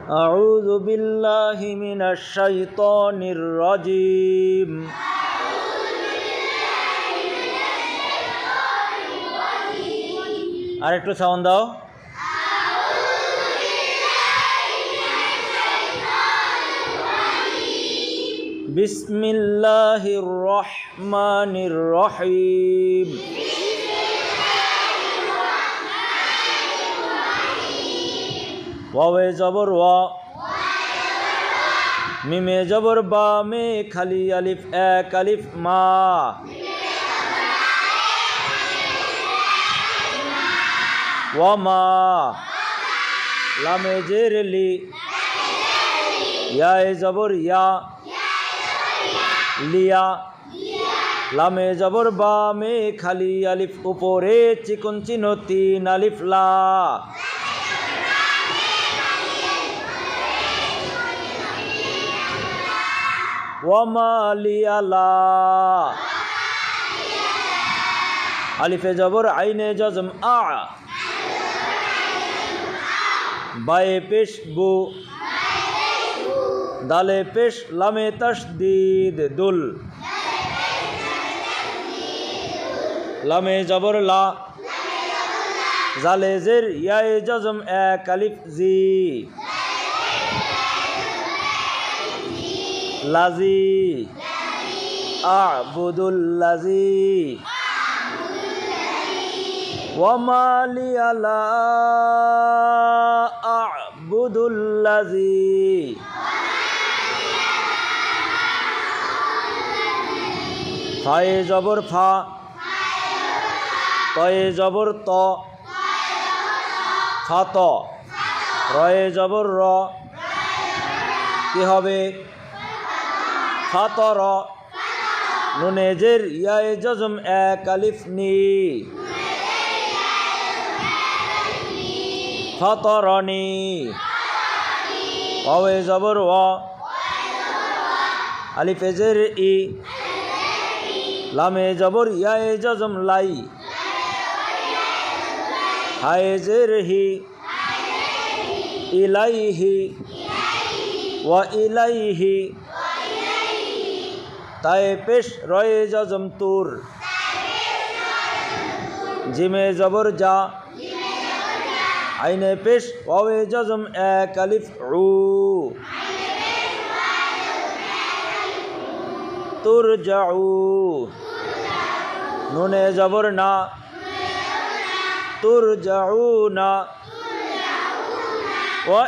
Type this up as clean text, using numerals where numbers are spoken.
أعوذ بالله من الشيطان الرجيم আর একটু সাউন্ড দাও বিসমিল্লাহির রহমানির রহিম ওয়াবে জবর ওয়া মিমে জবর বা মে খালি আলিফ এক আলিফ মা ওয়া মা লামে জের লি ইয়া জবর ইয়া লিয়া লামে জবর বা মে খালি আলিফ উপরে চিকন চিহ্ন তিন আলিফ লা ওয়ামা লিয়া লা আলিফে জবর আইনে জজম আ বায়ে পেশ বু দালে পেশ লামে তাসদীদ দুল লামে জবর লা জালে জের ইয়ায়ে জজম এক আলিফ জি লাজি আ'বুদুল লাজি ওয়ামা লিয়া লা আ'বুদুল লাজি ফায়ে জবর ফা তয়ে জবর ত ফাত রয়ে জবর র কি হবে ফাতর নুনে জের ইয়ায়ে জজম এক আলিফ নি ফাতরনি ওয়ায়ে জবর ওয়া আলিফে জের ই লামে জবর ইয়ায়ে জজম লাই হায়ে জের হি ইলাইহি ওয়া ইলাইহি তায়ে পেশ রয়ে জজম তুর জিমে জবর যা আইনে পেশ ওয়ায়ে জজম এক আলিফ উ তুরজাউ নুনে জবর না তুরজাউনা ওয়া